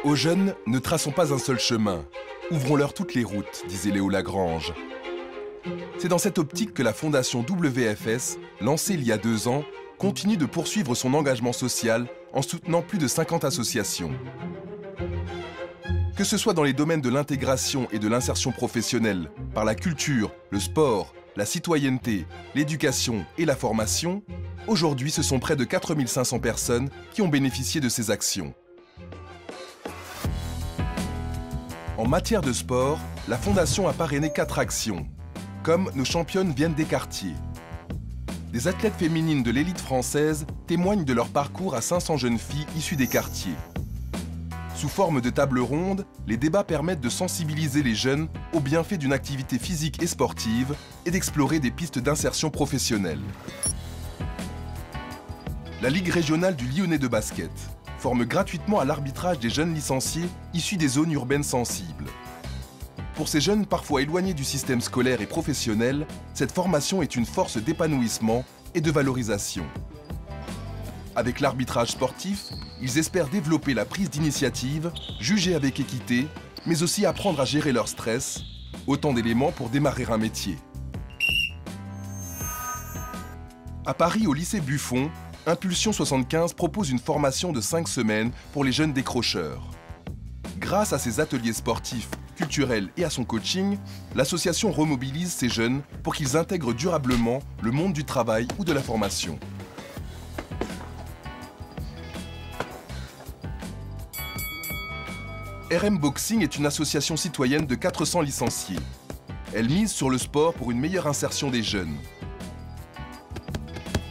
Aux jeunes, ne traçons pas un seul chemin. Ouvrons-leur toutes les routes, disait Léo Lagrange. C'est dans cette optique que la fondation WFS, lancée il y a 2 ans, continue de poursuivre son engagement social en soutenant plus de 50 associations. Que ce soit dans les domaines de l'intégration et de l'insertion professionnelle, par la culture, le sport, la citoyenneté, l'éducation et la formation, aujourd'hui ce sont près de 4500 personnes qui ont bénéficié de ces actions. En matière de sport, la Fondation a parrainé 4 actions, comme nos championnes viennent des quartiers. Des athlètes féminines de l'élite française témoignent de leur parcours à 500 jeunes filles issues des quartiers. Sous forme de table ronde, les débats permettent de sensibiliser les jeunes aux bienfaits d'une activité physique et sportive et d'explorer des pistes d'insertion professionnelle. La Ligue régionale du Lyonnais de basket forme gratuitement à l'arbitrage des jeunes licenciés issus des zones urbaines sensibles. Pour ces jeunes parfois éloignés du système scolaire et professionnel, cette formation est une force d'épanouissement et de valorisation. Avec l'arbitrage sportif, ils espèrent développer la prise d'initiative, juger avec équité, mais aussi apprendre à gérer leur stress, autant d'éléments pour démarrer un métier. À Paris, au lycée Buffon, Impulsion 75 propose une formation de 5 semaines pour les jeunes décrocheurs. Grâce à ses ateliers sportifs, culturels et à son coaching, l'association remobilise ces jeunes pour qu'ils intègrent durablement le monde du travail ou de la formation. RM Boxing est une association citoyenne de 400 licenciés. Elle mise sur le sport pour une meilleure insertion des jeunes.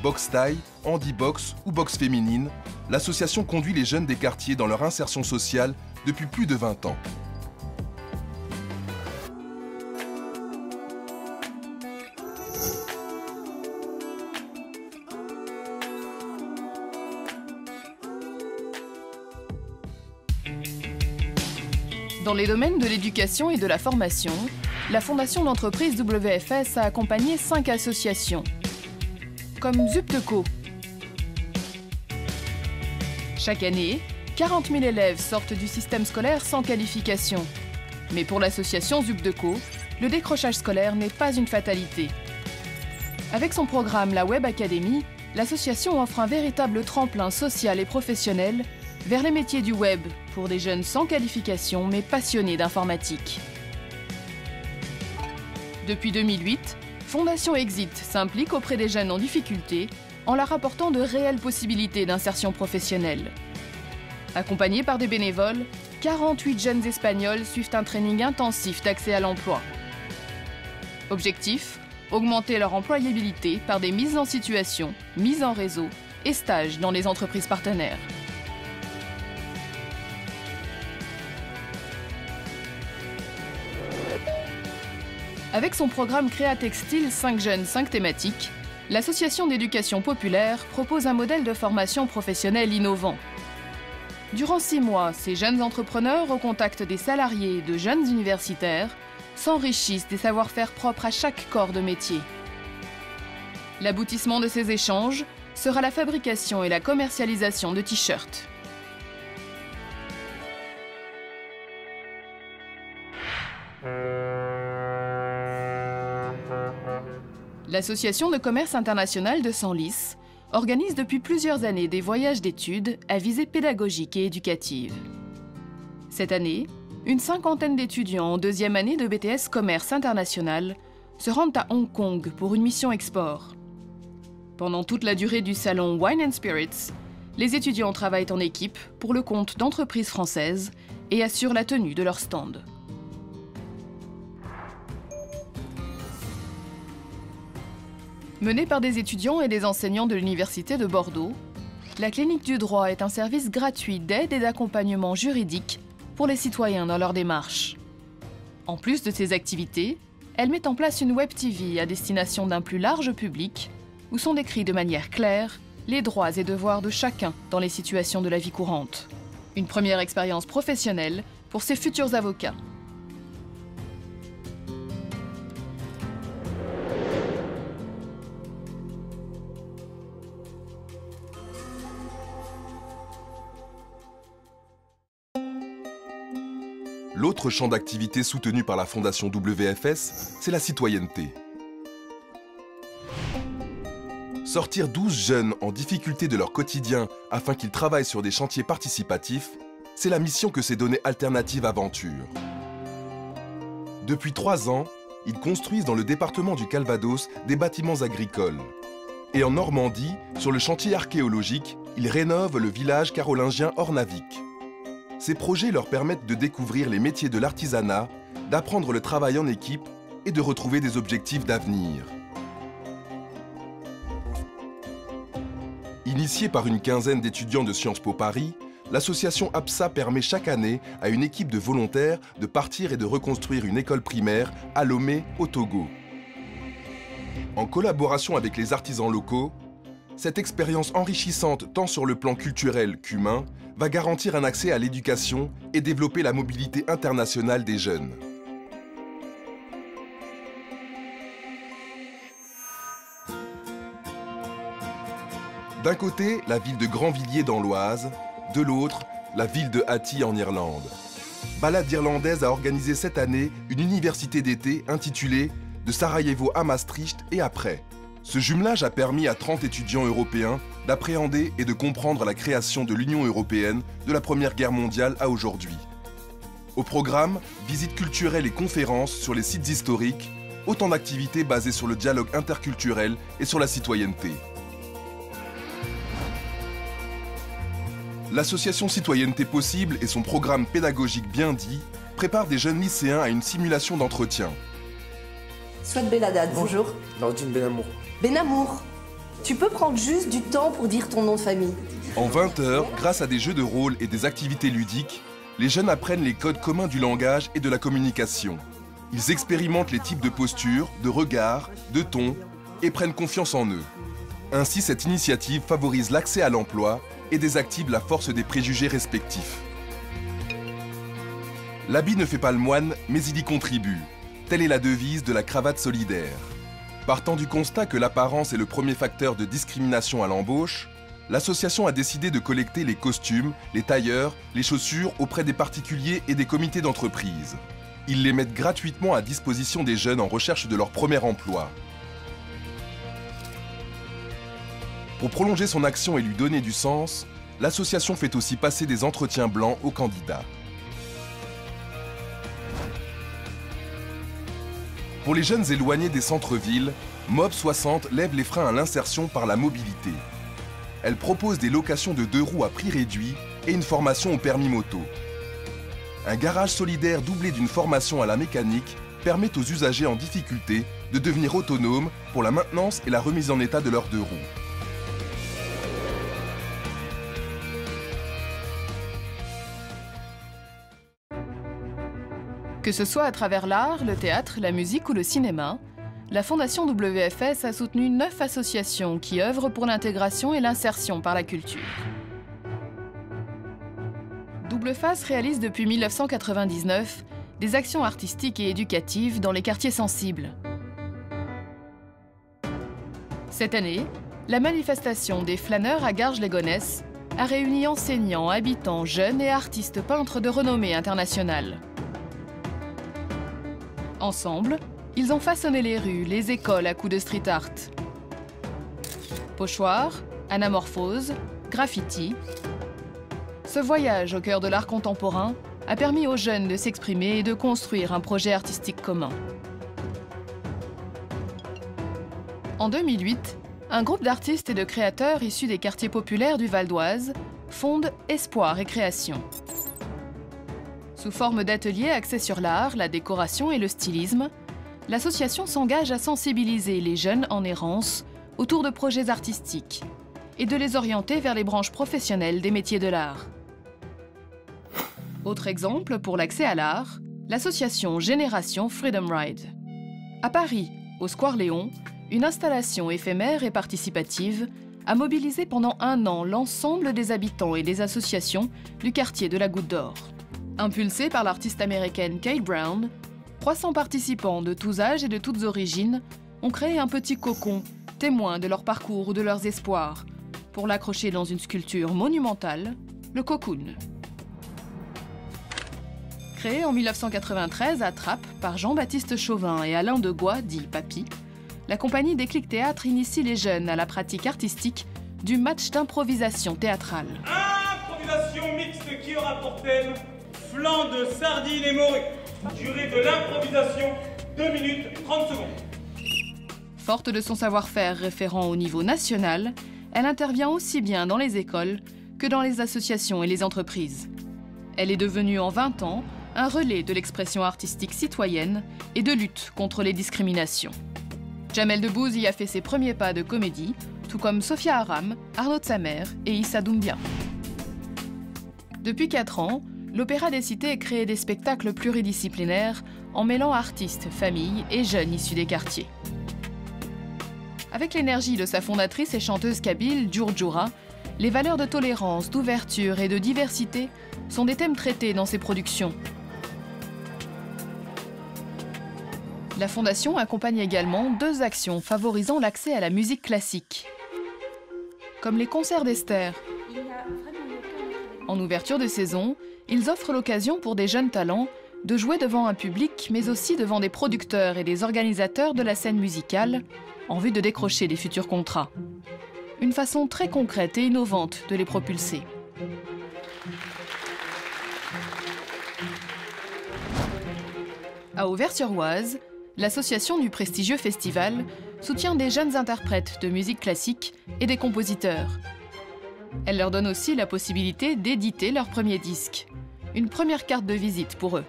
Boxe thaï, handi-boxe ou boxe féminine, l'association conduit les jeunes des quartiers dans leur insertion sociale depuis plus de 20 ans. Dans les domaines de l'éducation et de la formation, la fondation d'entreprise WFS a accompagné 5 associations, comme Zupteco. Chaque année, 40 000 élèves sortent du système scolaire sans qualification. Mais pour l'association Zupteco, le décrochage scolaire n'est pas une fatalité. Avec son programme La Web Academy, l'association offre un véritable tremplin social et professionnel vers les métiers du web pour des jeunes sans qualification mais passionnés d'informatique. Depuis 2008, Fondation Exit s'implique auprès des jeunes en difficulté en leur apportant de réelles possibilités d'insertion professionnelle. Accompagnés par des bénévoles, 48 jeunes Espagnols suivent un training intensif d'accès à l'emploi. Objectif : augmenter leur employabilité par des mises en situation, mises en réseau et stages dans les entreprises partenaires. Avec son programme Créatextile 5 jeunes, 5 thématiques, l'association d'éducation populaire propose un modèle de formation professionnelle innovant. Durant 6 mois, ces jeunes entrepreneurs, au contact des salariés et de jeunes universitaires, s'enrichissent des savoir-faire propres à chaque corps de métier. L'aboutissement de ces échanges sera la fabrication et la commercialisation de t-shirts. L'Association de commerce international de Senlis organise depuis plusieurs années des voyages d'études à visée pédagogique et éducative. Cette année, une 50aine d'étudiants en 2e année de BTS Commerce International se rendent à Hong Kong pour une mission export. Pendant toute la durée du salon Wine & Spirits, les étudiants travaillent en équipe pour le compte d'entreprises françaises et assurent la tenue de leur stand. Menée par des étudiants et des enseignants de l'Université de Bordeaux, la Clinique du droit est un service gratuit d'aide et d'accompagnement juridique pour les citoyens dans leur démarche. En plus de ces activités, elle met en place une web TV à destination d'un plus large public où sont décrits de manière claire les droits et devoirs de chacun dans les situations de la vie courante. Une première expérience professionnelle pour ses futurs avocats. L'autre champ d'activité soutenu par la Fondation WFS, c'est la citoyenneté. Sortir 12 jeunes en difficulté de leur quotidien afin qu'ils travaillent sur des chantiers participatifs, c'est la mission que s'est donnée Alternative Aventure. Depuis 3 ans, ils construisent dans le département du Calvados des bâtiments agricoles. Et en Normandie, sur le chantier archéologique, ils rénovent le village carolingien Ornavik. Ces projets leur permettent de découvrir les métiers de l'artisanat, d'apprendre le travail en équipe et de retrouver des objectifs d'avenir. Initiée par une quinzaine d'étudiants de Sciences Po Paris, l'association APSA permet chaque année à une équipe de volontaires de partir et de reconstruire une école primaire à Lomé, au Togo. En collaboration avec les artisans locaux, cette expérience enrichissante tant sur le plan culturel qu'humain va garantir un accès à l'éducation et développer la mobilité internationale des jeunes. D'un côté, la ville de Grandvilliers dans l'Oise, de l'autre, la ville de Hattie en Irlande. Balade irlandaise a organisé cette année une université d'été intitulée « De Sarajevo à Maastricht et après ». Ce jumelage a permis à 30 étudiants européens d'appréhender et de comprendre la création de l'Union européenne de la Première Guerre mondiale à aujourd'hui. Au programme, visites culturelles et conférences sur les sites historiques, autant d'activités basées sur le dialogue interculturel et sur la citoyenneté. L'association Citoyenneté Possible et son programme pédagogique Bien dit préparent des jeunes lycéens à une simulation d'entretien. Souad Beladad, bonjour. Nordine Benamour. Benamour, tu peux prendre juste du temps pour dire ton nom de famille. En 20 heures, grâce à des jeux de rôle et des activités ludiques, les jeunes apprennent les codes communs du langage et de la communication. Ils expérimentent les types de postures, de regards, de tons et prennent confiance en eux. Ainsi, cette initiative favorise l'accès à l'emploi et désactive la force des préjugés respectifs. L'habit ne fait pas le moine, mais il y contribue. Telle est la devise de la cravate solidaire. Partant du constat que l'apparence est le premier facteur de discrimination à l'embauche, l'association a décidé de collecter les costumes, les tailleurs, les chaussures auprès des particuliers et des comités d'entreprise. Ils les mettent gratuitement à disposition des jeunes en recherche de leur premier emploi. Pour prolonger son action et lui donner du sens, l'association fait aussi passer des entretiens blancs aux candidats. Pour les jeunes éloignés des centres-villes, Mob 60 lève les freins à l'insertion par la mobilité. Elle propose des locations de 2 roues à prix réduit et une formation au permis moto. Un garage solidaire doublé d'une formation à la mécanique permet aux usagers en difficulté de devenir autonomes pour la maintenance et la remise en état de leurs 2 roues. Que ce soit à travers l'art, le théâtre, la musique ou le cinéma, la Fondation WFS a soutenu 9 associations qui œuvrent pour l'intégration et l'insertion par la culture. Double Face réalise depuis 1999 des actions artistiques et éducatives dans les quartiers sensibles. Cette année, la manifestation des flâneurs à Garges-les-Gonesse a réuni enseignants, habitants, jeunes et artistes peintres de renommée internationale. Ensemble, ils ont façonné les rues, les écoles à coups de street art. Pochoirs, anamorphose, graffiti. Ce voyage au cœur de l'art contemporain a permis aux jeunes de s'exprimer et de construire un projet artistique commun. En 2008, un groupe d'artistes et de créateurs issus des quartiers populaires du Val d'Oise fonde Espoir et Création. Sous forme d'ateliers axés sur l'art, la décoration et le stylisme, l'association s'engage à sensibiliser les jeunes en errance autour de projets artistiques et de les orienter vers les branches professionnelles des métiers de l'art. Autre exemple pour l'accès à l'art, l'association Génération Freedom Ride. À Paris, au Square Léon, une installation éphémère et participative a mobilisé pendant 1 an l'ensemble des habitants et des associations du quartier de la Goutte d'Or. Impulsée par l'artiste américaine Kate Brown, 300 participants de tous âges et de toutes origines ont créé un petit cocon, témoin de leur parcours ou de leurs espoirs, pour l'accrocher dans une sculpture monumentale, le Cocoon. Créée en 1993 à Trappes par Jean-Baptiste Chauvin et Alain Degois, dit Papy, la compagnie Déclic Théâtre initie les jeunes à la pratique artistique du match d'improvisation théâtrale. Improvisation mixte qui aura pour thème flan de sardines et morues. Durée de l'improvisation 2 minutes 30 secondes. Forte de son savoir-faire référent au niveau national, elle intervient aussi bien dans les écoles que dans les associations et les entreprises. Elle est devenue en 20 ans un relais de l'expression artistique citoyenne et de lutte contre les discriminations. Jamel Debbouze y a fait ses premiers pas de comédie, tout comme Sophia Aram, Arnaud de Samer et Issa Doumbia. Depuis 4 ans, l'Opéra des Cités crée des spectacles pluridisciplinaires en mêlant artistes, familles et jeunes issus des quartiers. Avec l'énergie de sa fondatrice et chanteuse kabyle, Djourdjoura, les valeurs de tolérance, d'ouverture et de diversité sont des thèmes traités dans ses productions. La Fondation accompagne également 2 actions favorisant l'accès à la musique classique, comme les concerts d'Esther. En ouverture de saison, ils offrent l'occasion pour des jeunes talents de jouer devant un public, mais aussi devant des producteurs et des organisateurs de la scène musicale, en vue de décrocher des futurs contrats. Une façon très concrète et innovante de les propulser. À Auvers-sur-Oise, l'association du prestigieux festival soutient des jeunes interprètes de musique classique et des compositeurs. Elle leur donne aussi la possibilité d'éditer leur premier disque. Une première carte de visite pour eux.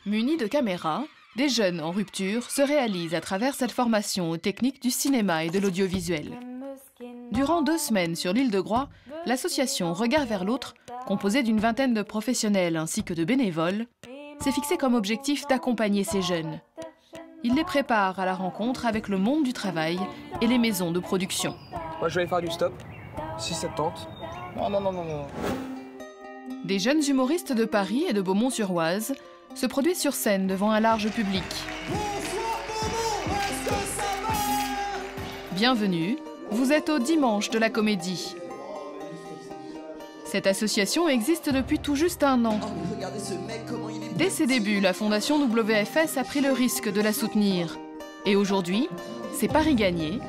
Munis de caméras, des jeunes en rupture se réalisent à travers cette formation aux techniques du cinéma et de l'audiovisuel. Durant 2 semaines sur l'île de Groix, l'association Regard vers l'autre, composée d'une vingtaine de professionnels ainsi que de bénévoles, s'est fixé comme objectif d'accompagner ces jeunes. Il les prépare à la rencontre avec le monde du travail et les maisons de production. Moi, je vais aller faire du stop. Si ça te tente. Non. Des jeunes humoristes de Paris et de Beaumont-sur-Oise se produisent sur scène devant un large public. Bienvenue, vous êtes au Dimanche de la Comédie. Cette association existe depuis tout juste 1 an. Dès ses débuts, la Fondation WFS a pris le risque de la soutenir. Et aujourd'hui, c'est pari gagné,